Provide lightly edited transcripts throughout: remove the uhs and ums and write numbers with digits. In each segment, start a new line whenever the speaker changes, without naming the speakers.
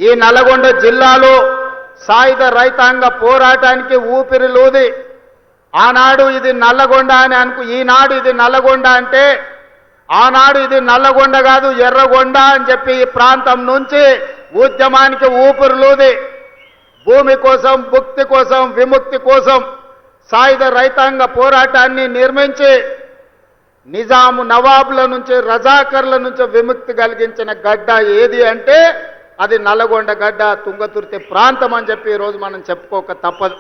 ఈ నల్గొండ జిల్లాలో సాయుధ రైతాంగ పోరాటానికి ఊపిరిలూది ఆనాడు ఇది నల్లగొండ అని ఈనాడు ఇది నల్లగొండ అంటే ఆనాడు ఇది నల్లగొండ కాదు ఎర్రగొండ అని చెప్పి ఈ ప్రాంతం నుంచి ఉద్యమానికి ఊపిరిలూది భూమి కోసం భుక్తి కోసం విముక్తి కోసం సాయుధ రైతాంగ పోరాటాన్ని నిర్మించి నిజాము నవాబుల నుంచి రజాకర్ల నుంచి విముక్తి కలిగించిన గడ్డ ఏది అంటే అది నల్లగొండ గడ్డ తుంగతుర్తి ప్రాంతం అని చెప్పి ఈరోజు మనం చెప్పుకోక తప్పదు.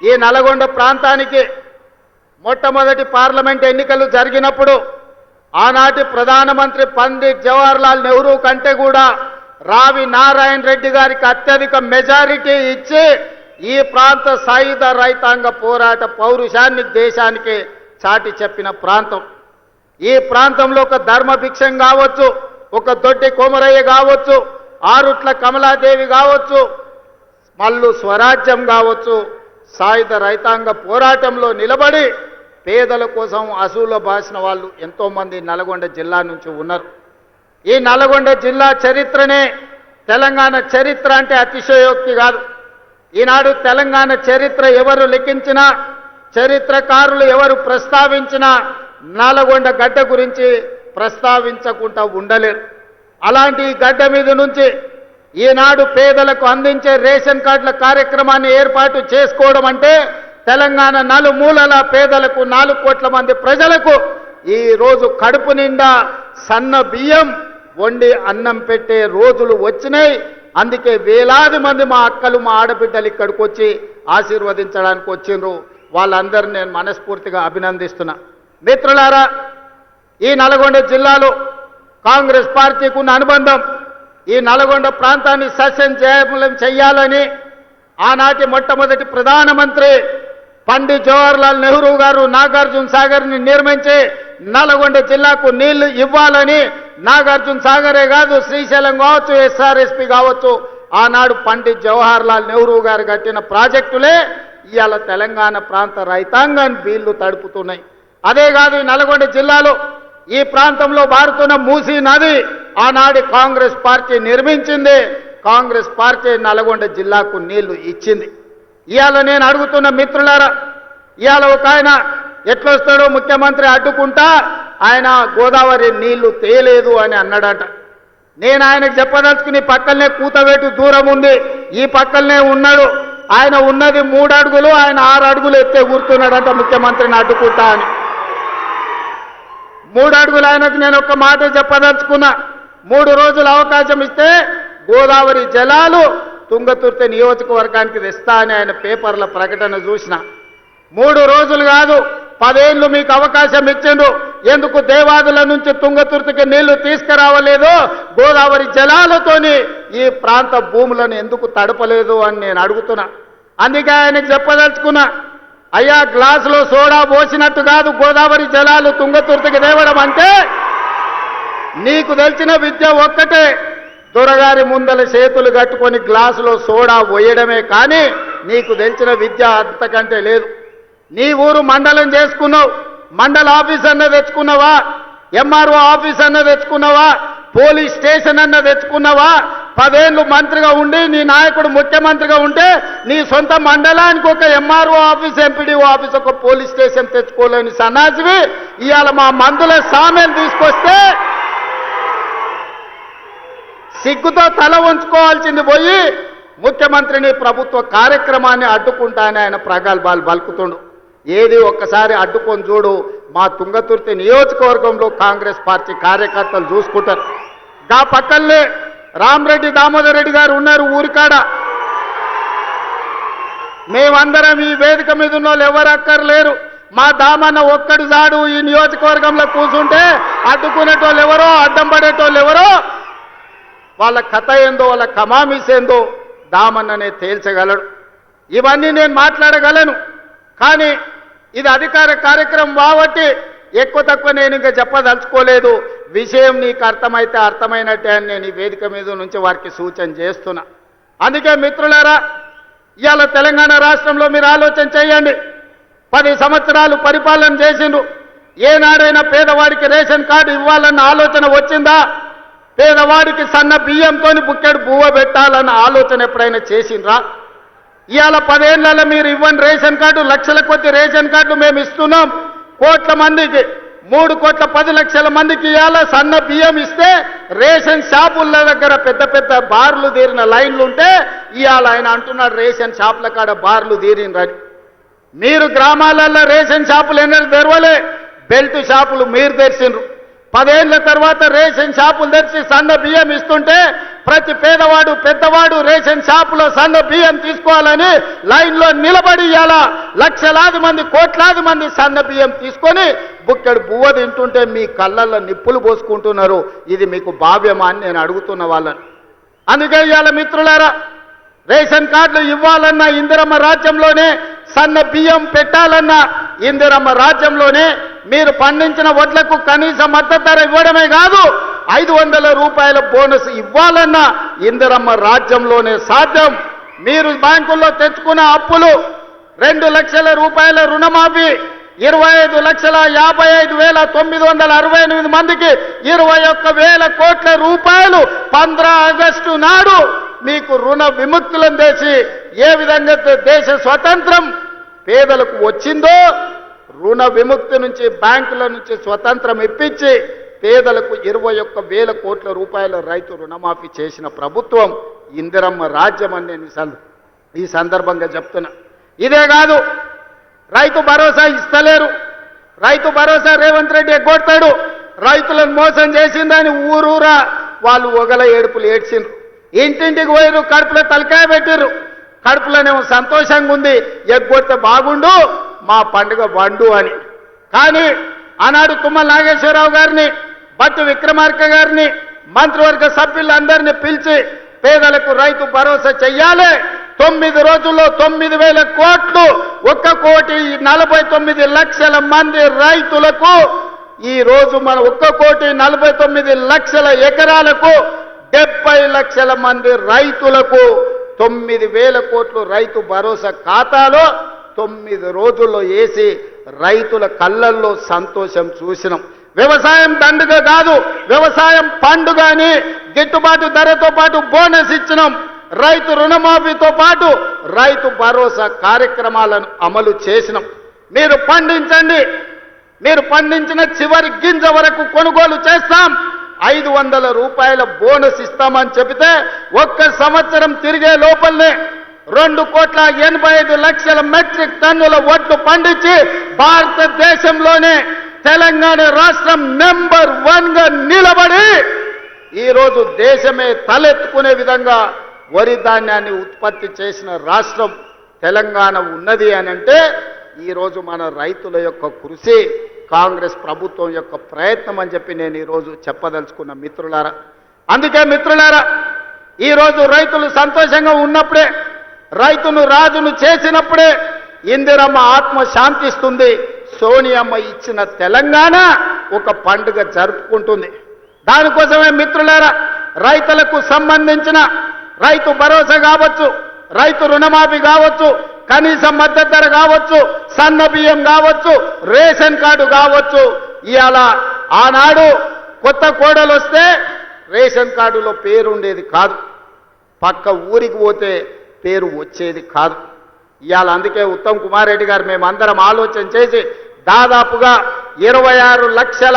ఈ నల్లగొండ ప్రాంతానికి మొట్టమొదటి పార్లమెంట్ ఎన్నికలు జరిగినప్పుడు ఆనాటి ప్రధానమంత్రి పండిట్ జవహర్లాల్ నెహ్రూ కంటే కూడా రావి నారాయణ రెడ్డి గారికి అత్యధిక మెజారిటీ ఇచ్చి ఈ ప్రాంత సాయుధ రైతాంగ పోరాట పౌరుషాన్ని దేశానికి చాటి చెప్పిన ప్రాంతం. ఈ ప్రాంతంలో ఒక ధర్మభిక్షం కావచ్చు, ఒక దొడ్డి కోమరయ్య కావచ్చు, ఆరుట్ల కమలాదేవి కావచ్చు, మల్లు స్వరాజ్యం కావచ్చు, సాయుధ రైతాంగ పోరాటంలో నిలబడి పేదల కోసం అసూల బాసిన వాళ్ళు ఎంతోమంది నల్గొండ జిల్లా నుంచి ఉన్నారు. ఈ నల్గొండ జిల్లా చరిత్రనే తెలంగాణ చరిత్ర అంటే అతిశయోక్తి కాదు. ఈనాడు తెలంగాణ చరిత్ర ఎవరు లిఖించినా, చరిత్రకారులు ఎవరు ప్రస్తావించినా నల్గొండ గడ్డ గురించి ప్రస్తావించకుండా ఉండలేరు. అలాంటి గడ్డ మీద నుంచి ఈనాడు పేదలకు అందించే రేషన్ కార్డుల కార్యక్రమాన్ని ఏర్పాటు చేసుకోవడం అంటే తెలంగాణ నలుమూలల పేదలకు 4 కోట్ల మంది ప్రజలకు ఈ రోజు కడుపు నిండా సన్న బియ్యం వండి అన్నం పెట్టే రోజులు వచ్చినాయి. అందుకే వేలాది మంది మా అక్కలు మా ఆడబిడ్డలు ఇక్కడికి వచ్చి ఆశీర్వదించడానికి వచ్చిండ్రు. వాళ్ళందరినీ నేను మనస్ఫూర్తిగా అభినందిస్తున్నా. మిత్రులారా, ఈ నల్గొండ జిల్లాలో కాంగ్రెస్ పార్టీకి ఉన్న అనుబంధం ఈ నల్గొండ ప్రాంతాన్ని సస్యశ్యామలం చేయాలని ఆనాటి మొట్టమొదటి ప్రధానమంత్రి పండిట్ జవహర్లాల్ నెహ్రూ గారు నాగార్జున సాగర్ని నిర్మించి నల్గొండ జిల్లాకు నీళ్లు ఇవ్వాలని నాగార్జున సాగరే కాదు శ్రీశైలం కావచ్చు, ఎస్ఆర్ఎస్పి కావచ్చు, ఆనాడు పండిట్ జవహర్లాల్ నెహ్రూ గారు కట్టిన ప్రాజెక్టులే ఇవాళ తెలంగాణ ప్రాంత రైతాంగాన్ని వీళ్లు తడుపుతున్నాయి. అదే కాదు ఈ నల్గొండ జిల్లాలో ఈ ప్రాంతంలో పారుతున్న మూసీ నది ఆనాడు కాంగ్రెస్ పార్టీ నిర్మించింది. కాంగ్రెస్ పార్టీ నల్గొండ జిల్లాకు నీళ్లు ఇచ్చింది. ఇవాళ నేను అడుగుతున్న మిత్రులారా, ఇవాళ ఒక ఆయన ఎట్లొస్తాడో ముఖ్యమంత్రి అడ్డుకుంటా ఆయన గోదావరి నీళ్లు తేలేదు అని అన్నాడట. నేను ఆయనకు చెప్పదలుచుకుని పక్కనే కూతవేటు దూరం ఉంది, ఈ పక్కనే ఉన్నాడు. ఆయన ఉన్నది 3 అడుగులు, ఆయన 6 అడుగులు ఎత్తే కూర్చున్నాడంట ముఖ్యమంత్రిని అడ్డుకుంటా అని. 3 అడుగులు ఆయనకు నేను ఒక మాట చెప్పదలుచుకున్నా. 3 రోజులు అవకాశం ఇస్తే గోదావరి జలాలు తుంగతుర్తి నియోజకవర్గానికి తెస్తా అని ఆయన పేపర్ల ప్రకటన చూసిన. 3 రోజులు కాదు 10 ఏళ్ళు మీకు అవకాశం ఇచ్చిండు. ఎందుకు దేవాదుల నుంచి తుంగతుర్తికి నీళ్లు తీసుకురావలేదు, గోదావరి జలాలతోని ఈ ప్రాంత భూములను ఎందుకు తడపలేదు అని నేను అడుగుతున్నా. అందుకే ఆయనకు చెప్పదలుచుకున్నా, అయ్యా గ్లాసులో సోడా పోసినట్టు కాదు గోదావరి జలాలు తుంగతుర్తికి తేవడం అంటే. నీకు తెలిసిన విద్య ఒక్కటే, దొరగారి ముందల చేతులు కట్టుకొని గ్లాసులో సోడా పోయడమే కానీ నీకు తెలిసిన విద్య అంతకంటే లేదు. నీ ఊరు మండలం చేసుకున్నావు, మండల ఆఫీస్ అన్న తెచ్చుకున్నావా, ఎంఆర్ఓ ఆఫీస్ అన్న తెచ్చుకున్నావా, పోలీస్ స్టేషన్ అన్న తెచ్చుకున్నావా? 10 ఏళ్ళు మంత్రిగా ఉండి నీ నాయకుడు ముఖ్యమంత్రిగా ఉంటే నీ సొంత మండలానికి ఒక ఎంఆర్ఓ ఆఫీస్, ఎంపీడీఓ ఆఫీస్, ఒక పోలీస్ స్టేషన్ తెచ్చుకోలేని సన్నాసివి ఇవాళ మా మందుల సామెలు తీసుకొస్తే సిగ్గుతో తల ఉంచుకోవాల్సింది పోయి ముఖ్యమంత్రిని ప్రభుత్వ కార్యక్రమాన్ని అడ్డుకుంటానని ఆయన ప్రగల్భాలు పలుకుతుండు. ఏది ఒక్కసారి అడ్డుకొని చూడు, మా తుంగతుర్తి నియోజకవర్గంలో కాంగ్రెస్ పార్టీ కార్యకర్తలు చూసుకుంటారు. గా పక్కనే రామరెడ్డి దామోదర్ రెడ్డి గారు ఉన్నారు ఊరికాడ. మేమందరం ఈ వేదిక మీద ఉన్న వాళ్ళు ఎవరు అక్కర్లేరు. మా దామన్న ఒక్కడు జాడు ఈ నియోజకవర్గంలో కూర్చుంటే అడ్డుకునేటోళ్ళు ఎవరో, అడ్డం పడేటోళ్ళు ఎవరో, వాళ్ళ కథ ఏందో, వాళ్ళ కమామిస్ ఏందో దామన్ననే తేల్చగలడు. ఇవన్నీ నేను మాట్లాడగలను, కానీ ఇది అధికార కార్యక్రమం కాబట్టి ఎక్కువ తక్కువ నేను ఇంకా చెప్పదలుచుకోలేదు. విషయం నీకు అర్థమైతే అర్థమైనట్టే అని నేను ఈ వేదిక మీద నుంచి వారికి సూచన చేస్తున్నా. అందుకే మిత్రులారా, ఇవాళ తెలంగాణ రాష్ట్రంలో మీరు ఆలోచన చేయండి. 10 సంవత్సరాలు పరిపాలన చేసిండ్రు. ఏనాడైనా పేదవాడికి రేషన్ కార్డు ఇవ్వాలన్న ఆలోచన వచ్చిందా? పేదవాడికి సన్న బియ్యంతో బుక్కెడు బువ్వ పెట్టాలన్న ఆలోచన ఎప్పుడైనా చేసిండ్రా? ఇవాళ 10 ఏళ్లలో మీరు ఇవ్వని రేషన్ కార్డు, లక్షల కొద్ది రేషన్ కార్డులు మేము ఇస్తున్నాం. కోట్ల మందికి 3,10,00,000 మందికి ఇవాళ సన్న బియ్యం ఇస్తే రేషన్ షాపుల దగ్గర పెద్ద పెద్ద బార్లు తీరిన లైన్లు ఉంటే ఇవాళ ఆయన అంటున్నాడు రేషన్ షాపుల కాడ బార్లు తీరినరని. మీరు గ్రామాలలో రేషన్ షాపులు ఎన్నడూ తెరవలే, బెల్ట్ షాపులు మీరు తెరిచిండ్రు. 10 ఏళ్ల తర్వాత రేషన్ షాపులు తెరిచి సన్న బియ్యం ఇస్తుంటే ప్రతి పేదవాడు పెద్దవాడు రేషన్ షాపులో సన్న బియ్యం తీసుకోవాలని లైన్లో నిలబడి ఇవాళ లక్షలాది మంది కోట్లాది మంది సన్న బియ్యం తీసుకొని బుక్కెడు బువ్వ తింటుంటే మీ కళ్ళల్లో నిప్పులు పోసుకుంటున్నారు. ఇది మీకు భావ్యమా అని నేను అడుగుతున్న వాళ్ళని. అందుకే ఇవాళ మిత్రులారా, రేషన్ కార్డులు ఇవ్వాలన్నా ఇందిరమ్మ రాజ్యంలోనే, సన్న బియ్యం పెట్టాలన్నా ఇందిరమ్మ రాజ్యంలోనే, మీరు పండించిన వడ్లకు కనీస మద్దతు ధర ఇవ్వడమే కాదు 500 రూపాయల బోనస్ ఇవ్వాలన్నా ఇందిరమ్మ రాజ్యంలోనే సాధ్యం. మీరు బ్యాంకుల్లో తెచ్చుకున్న అప్పులు 2 లక్షల రూపాయల రుణమాఫీ, 25,55,968 మందికి 21,000 కోట్ల రూపాయలు 15 ఆగస్టు నాడు మీకు రుణ విముక్తులను చేసి ఏ విధంగా దేశ స్వతంత్రం పేదలకు వచ్చిందో, రుణ విముక్తి నుంచి బ్యాంకుల నుంచి స్వతంత్రం ఇప్పించి పేదలకు 21,000 కోట్ల రూపాయల రైతు రుణమాఫీ చేసిన ప్రభుత్వం ఇందిరమ్మ రాజ్యం అని నేను ఈ సందర్భంగా చెప్తున్నా. ఇదే కాదు, రైతు భరోసా ఇస్తలేరు. రైతు భరోసా రేవంత్ రెడ్డి ఎగ్గొడతాడు. రైతులను మోసం చేసిందని ఊరూరా వాళ్ళు ఒగల ఏడుపులు ఏడ్చిండ్రు. ఇంటింటికి పోయిరు, కడుపులో తలకాయ పెట్టిర్రు. కడుపులోనేమో సంతోషంగా ఉంది, ఎగ్గొడితే బాగుండు మా పండుగ వండు అని. కానీ ఆనాడు తుమ్మల నాగేశ్వరరావు గారిని, బట్టు విక్రమార్క గారిని, మంత్రివర్గ సభ్యులందరినీ పిలిచి పేదలకు రైతు భరోసా చెయ్యాలి, 9 రోజుల్లో 9,000 కోట్లు, 1,49,00,000 మంది రైతులకు ఈ రోజు మన 1,49,00,000 ఎకరాలకు 70 లక్షల మంది రైతులకు 9,000 కోట్లు రైతు భరోసా ఖాతాలో 9 రోజుల్లో వేసి రైతుల కళ్ళల్లో సంతోషం చూసినాం. వ్యవసాయం దండుగ కాదు, వ్యవసాయం పండుగ అని గిట్టుబాటు ధరతో పాటు బోనస్ ఇచ్చినాం. రైతు రుణమాఫీతో పాటు రైతు భరోసా కార్యక్రమాలను అమలు చేసినాం. మీరు పండించండి, మీరు పండించిన చివరి గింజ వరకు కొనుగోలు చేస్తాం, 500 రూపాయల బోనస్ ఇస్తామని చెబితే 1 సంవత్సరం తిరిగే లోపలనే 2,85,00,000 మెట్రిక్ టన్నుల వడ్లు పండించి భారతదేశంలోనే తెలంగాణ రాష్ట్రం నెంబర్ 1గా నిలబడి ఈరోజు దేశమే తలెత్తుకునే విధంగా వరి ధాన్యాన్ని ఉత్పత్తి చేసిన రాష్ట్రం తెలంగాణ ఉన్నది అని అంటే ఈరోజు మన రైతుల యొక్క కృషి, కాంగ్రెస్ ప్రభుత్వం యొక్క ప్రయత్నం అని చెప్పి నేను ఈరోజు చెప్పదలుచుకున్న మిత్రులారా. అందుకే మిత్రులారా, ఈరోజు రైతులు సంతోషంగా ఉన్నప్పుడే, రైతును రాజును చేసినప్పుడే ఇందిరమ్మ ఆత్మ శాంతిస్తుంది. సోనియమ్మ ఇచ్చిన తెలంగాణ ఒక పండుగ జరుపుకుంటుంది. దానికోసమే మిత్రులారా, రైతులకు సంబంధించిన రైతు భరోసా కావచ్చు, రైతు రుణమాఫీ కావచ్చు, కనీస మద్దతు ధర కావచ్చు, సన్న బియ్యం కావచ్చు, రేషన్ కార్డు కావచ్చు. ఇవాళ ఆనాడు కొత్త కోడలు వస్తే రేషన్ కార్డులో పేరు ఉండేది కాదు, పక్క ఊరికి పోతే పేరు వచ్చేది కాదు. ఇవాళ అందుకే ఉత్తమ్ కుమార్ రెడ్డి గారు మేమందరం ఆలోచన చేసి దాదాపుగా 26 లక్షల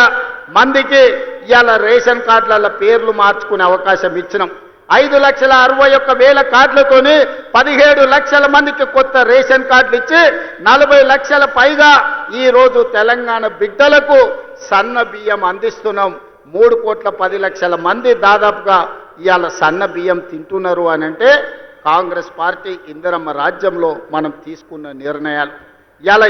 మందికి ఇవాళ రేషన్ కార్డుల పేర్లు మార్చుకునే అవకాశం ఇచ్చినాం. 5,61,000 కార్డులతోని 17 లక్షల మందికి కొత్త రేషన్ కార్డులు ఇచ్చి 40 లక్షల పైగా ఈరోజు తెలంగాణ బిడ్డలకు సన్న బియ్యం అందిస్తున్నాం. 3,10,00,000 మంది దాదాపుగా ఇవాళ సన్న బియ్యం తింటున్నారు అని అంటే కాంగ్రెస్ పార్టీ ఇందిరమ్మ రాజ్యంలో మనం తీసుకున్న నిర్ణయాలు. ఇవాళ